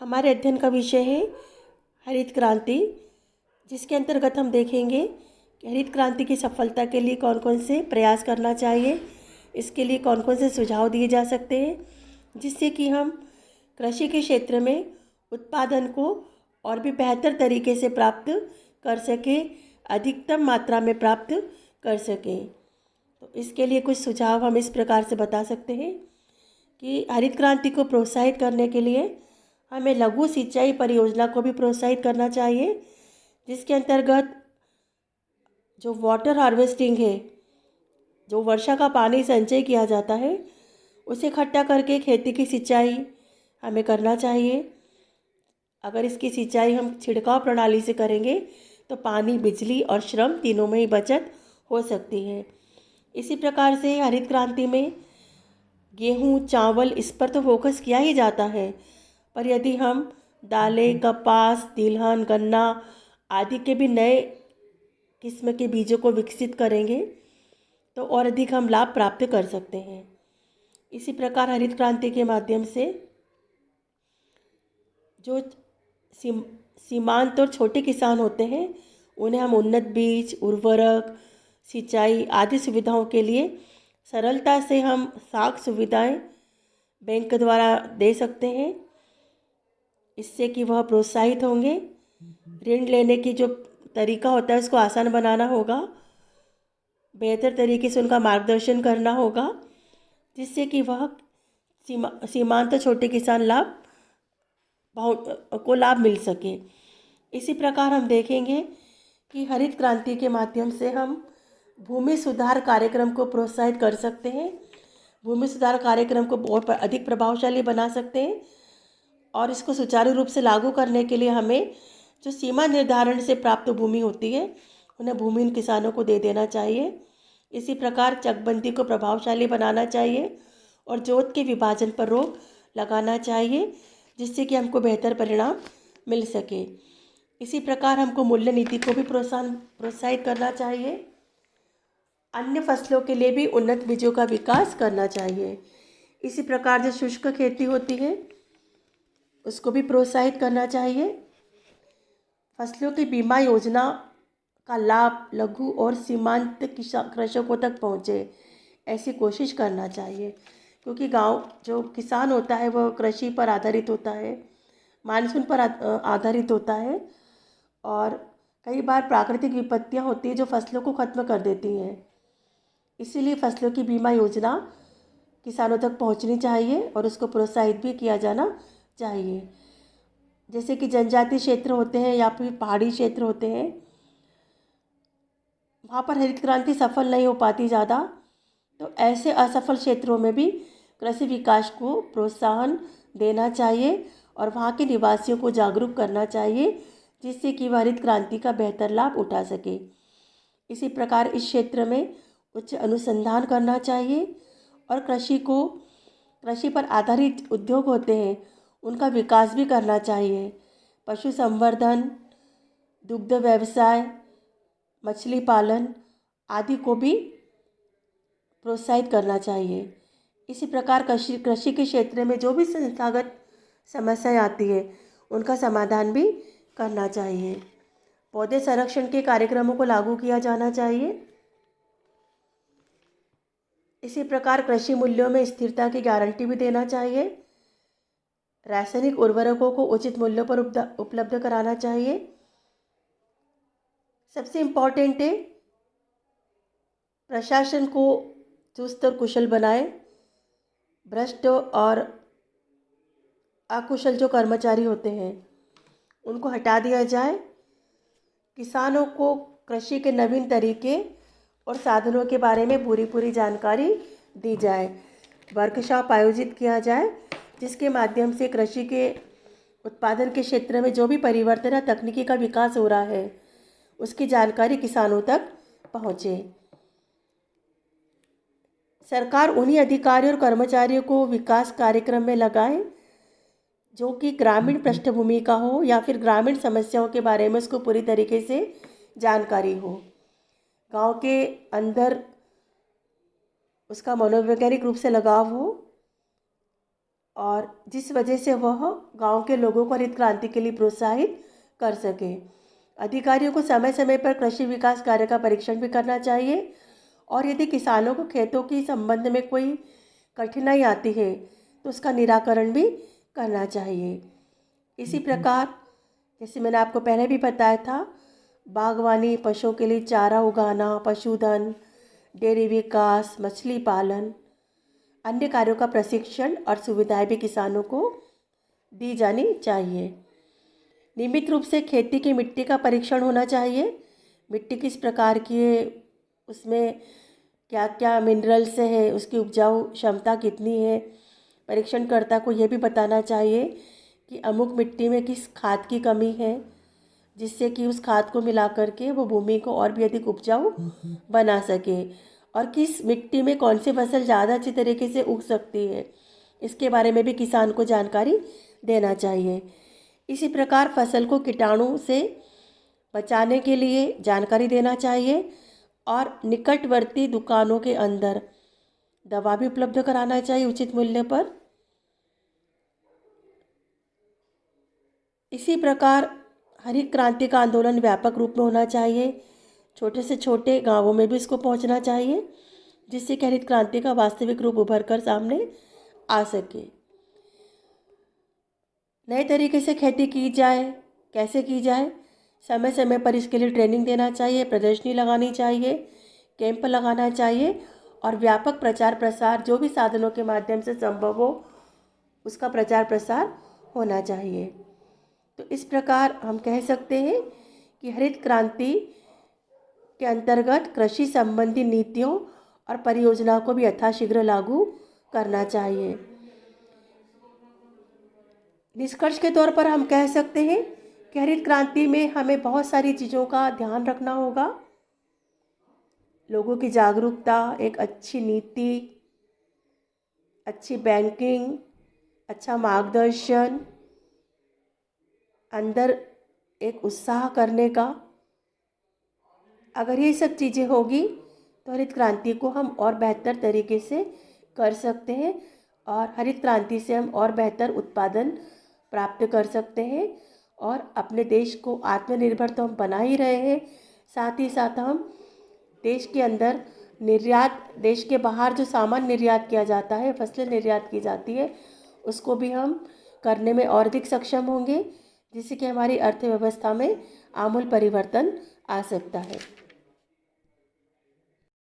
हमारे अध्ययन का विषय है हरित क्रांति, जिसके अंतर्गत हम देखेंगे कि हरित क्रांति की सफलता के लिए कौन कौन से प्रयास करना चाहिए, इसके लिए कौन कौन से सुझाव दिए जा सकते हैं, जिससे कि हम कृषि के क्षेत्र में उत्पादन को और भी बेहतर तरीके से प्राप्त कर सकें, अधिकतम मात्रा में प्राप्त कर सकें। तो इसके लिए कुछ सुझाव हम इस प्रकार से बता सकते हैं कि हरित क्रांति को प्रोत्साहित करने के लिए हमें लघु सिंचाई परियोजना को भी प्रोत्साहित करना चाहिए, जिसके अंतर्गत जो वाटर हार्वेस्टिंग है, जो वर्षा का पानी संचय किया जाता है, उसे इकट्ठा करके खेती की सिंचाई हमें करना चाहिए। अगर इसकी सिंचाई हम छिड़काव प्रणाली से करेंगे तो पानी, बिजली और श्रम तीनों में ही बचत हो सकती है। इसी प्रकार से हरित क्रांति में गेहूँ, चावल, इस पर तो फोकस किया ही जाता है, पर यदि हम दालें, कपास, तिलहन, गन्ना आदि के भी नए किस्म के बीजों को विकसित करेंगे तो और अधिक हम लाभ प्राप्त कर सकते हैं। इसी प्रकार हरित क्रांति के माध्यम से जो सीमांत और छोटे किसान होते हैं, उन्हें हम उन्नत बीज, उर्वरक, सिंचाई आदि सुविधाओं के लिए सरलता से हम साख सुविधाएं बैंक द्वारा दे सकते हैं। इससे कि वह प्रोत्साहित होंगे। ऋण लेने की जो तरीका होता है उसको आसान बनाना होगा, बेहतर तरीके से उनका मार्गदर्शन करना होगा, जिससे कि वह सीमांत छोटे किसान को लाभ मिल सके। इसी प्रकार हम देखेंगे कि हरित क्रांति के माध्यम से हम भूमि सुधार कार्यक्रम को प्रोत्साहित कर सकते हैं। भूमि सुधार कार्यक्रम को बहुत अधिक प्रभावशाली बना सकते हैं और इसको सुचारू रूप से लागू करने के लिए हमें जो सीमा निर्धारण से प्राप्त भूमि होती है, उन्हें भूमि उन किसानों को दे देना चाहिए। इसी प्रकार चकबंदी को प्रभावशाली बनाना चाहिए और जोत के विभाजन पर रोक लगाना चाहिए, जिससे कि हमको बेहतर परिणाम मिल सके। इसी प्रकार हमको मूल्य नीति को भी प्रोत्साहित करना चाहिए। अन्य फसलों के लिए भी उन्नत बीजों का विकास करना चाहिए। इसी प्रकार जो शुष्क खेती होती है उसको भी प्रोत्साहित करना चाहिए। फसलों की बीमा योजना का लाभ लघु और सीमांत कृषकों तक पहुँचे, ऐसी कोशिश करना चाहिए, क्योंकि गांव जो किसान होता है वह कृषि पर आधारित होता है, मानसून पर आधारित होता है और कई बार प्राकृतिक विपत्तियां होती हैं जो फसलों को ख़त्म कर देती हैं। इसीलिए फसलों की बीमा योजना किसानों तक पहुंचनी चाहिए और उसको प्रोत्साहित भी किया जाना चाहिए। जैसे कि जनजातीय क्षेत्र होते हैं या फिर पहाड़ी क्षेत्र होते हैं, वहाँ पर हरित क्रांति सफल नहीं हो पाती ज़्यादा, तो ऐसे असफल क्षेत्रों में भी कृषि विकास को प्रोत्साहन देना चाहिए और वहाँ के निवासियों को जागरूक करना चाहिए, जिससे कि वह हरित क्रांति का बेहतर लाभ उठा सके। इसी प्रकार इस क्षेत्र में उच्च अनुसंधान करना चाहिए और कृषि पर आधारित उद्योग होते हैं उनका विकास भी करना चाहिए। पशु संवर्धन, दुग्ध व्यवसाय, मछली पालन आदि को भी प्रोत्साहित करना चाहिए। इसी प्रकार कृषि के क्षेत्र में जो भी संस्थागत समस्याएं आती है उनका समाधान भी करना चाहिए। पौधे संरक्षण के कार्यक्रमों को लागू किया जाना चाहिए। इसी प्रकार कृषि मूल्यों में स्थिरता की गारंटी भी देना चाहिए। रासायनिक उर्वरकों को उचित मूल्यों पर उपलब्ध कराना चाहिए। सबसे इम्पोर्टेंट है प्रशासन को चुस्त और कुशल बनाए। भ्रष्ट और अकुशल जो कर्मचारी होते हैं उनको हटा दिया जाए। किसानों को कृषि के नवीन तरीके और साधनों के बारे में पूरी जानकारी दी जाए। वर्कशॉप आयोजित किया जाए, जिसके माध्यम से कृषि के उत्पादन के क्षेत्र में जो भी परिवर्तन या तकनीकी का विकास हो रहा है उसकी जानकारी किसानों तक पहुँचे। सरकार उन्हीं अधिकारियों और कर्मचारियों को विकास कार्यक्रम में लगाए जो कि ग्रामीण पृष्ठभूमि का हो या फिर ग्रामीण समस्याओं के बारे में उसको पूरी तरीके से जानकारी हो। गांव के अंदर उसका मनोवैज्ञानिक रूप से लगाव हो और जिस वजह से वह गांव के लोगों को हरित क्रांति के लिए प्रोत्साहित कर सके। अधिकारियों को समय समय पर कृषि विकास कार्य का परीक्षण भी करना चाहिए और यदि किसानों को खेतों के संबंध में कोई कठिनाई आती है तो उसका निराकरण भी करना चाहिए। इसी प्रकार जैसे मैंने आपको पहले भी बताया था, बागवानी, पशुओं के लिए चारा उगाना, पशुधन, डेयरी विकास, मछली पालन, अन्य कार्यों का प्रशिक्षण और सुविधाएं भी किसानों को दी जानी चाहिए। नियमित रूप से खेती की मिट्टी का परीक्षण होना चाहिए। मिट्टी किस प्रकार की है, उसमें क्या क्या मिनरल्स है, उसकी उपजाऊ क्षमता कितनी है। परीक्षणकर्ता को यह भी बताना चाहिए कि अमुक मिट्टी में किस खाद की कमी है, जिससे कि उस खाद को मिला करके वो भूमि को और भी अधिक उपजाऊ बना सके, और किस मिट्टी में कौन सी फसल ज़्यादा अच्छी तरीके से उग सकती है, इसके बारे में भी किसान को जानकारी देना चाहिए। इसी प्रकार फसल को कीटाणु से बचाने के लिए जानकारी देना चाहिए और निकटवर्ती दुकानों के अंदर दवा भी उपलब्ध कराना चाहिए उचित मूल्य पर। इसी प्रकार हरित क्रांति का आंदोलन व्यापक रूप में होना चाहिए। छोटे से छोटे गांवों में भी इसको पहुंचना चाहिए, जिससे कि हरित क्रांति का वास्तविक रूप उभर कर सामने आ सके। नए तरीके से खेती की जाए, कैसे की जाए, समय समय पर इसके लिए ट्रेनिंग देना चाहिए, प्रदर्शनी लगानी चाहिए, कैंप लगाना चाहिए और व्यापक प्रचार प्रसार जो भी साधनों के माध्यम से संभव हो उसका प्रचार प्रसार होना चाहिए। तो इस प्रकार हम कह सकते हैं कि हरित क्रांति के अंतर्गत कृषि संबंधी नीतियों और परियोजनाओं को भी यथाशीघ्र लागू करना चाहिए। निष्कर्ष के तौर पर हम कह सकते हैं कि हरित क्रांति में हमें बहुत सारी चीज़ों का ध्यान रखना होगा। लोगों की जागरूकता, एक अच्छी नीति, अच्छी बैंकिंग, अच्छा मार्गदर्शन, अंदर एक उत्साह करने का, अगर ये सब चीज़ें होगी तो हरित क्रांति को हम और बेहतर तरीके से कर सकते हैं और हरित क्रांति से हम और बेहतर उत्पादन प्राप्त कर सकते हैं और अपने देश को आत्मनिर्भर तो हम बना ही रहे हैं, साथ ही साथ हम देश के अंदर निर्यात, देश के बाहर जो सामान निर्यात किया जाता है, फसलें निर्यात की जाती है, उसको भी हम करने में और अधिक सक्षम होंगे, जिससे कि हमारी अर्थव्यवस्था में आमूल परिवर्तन आ सकता है।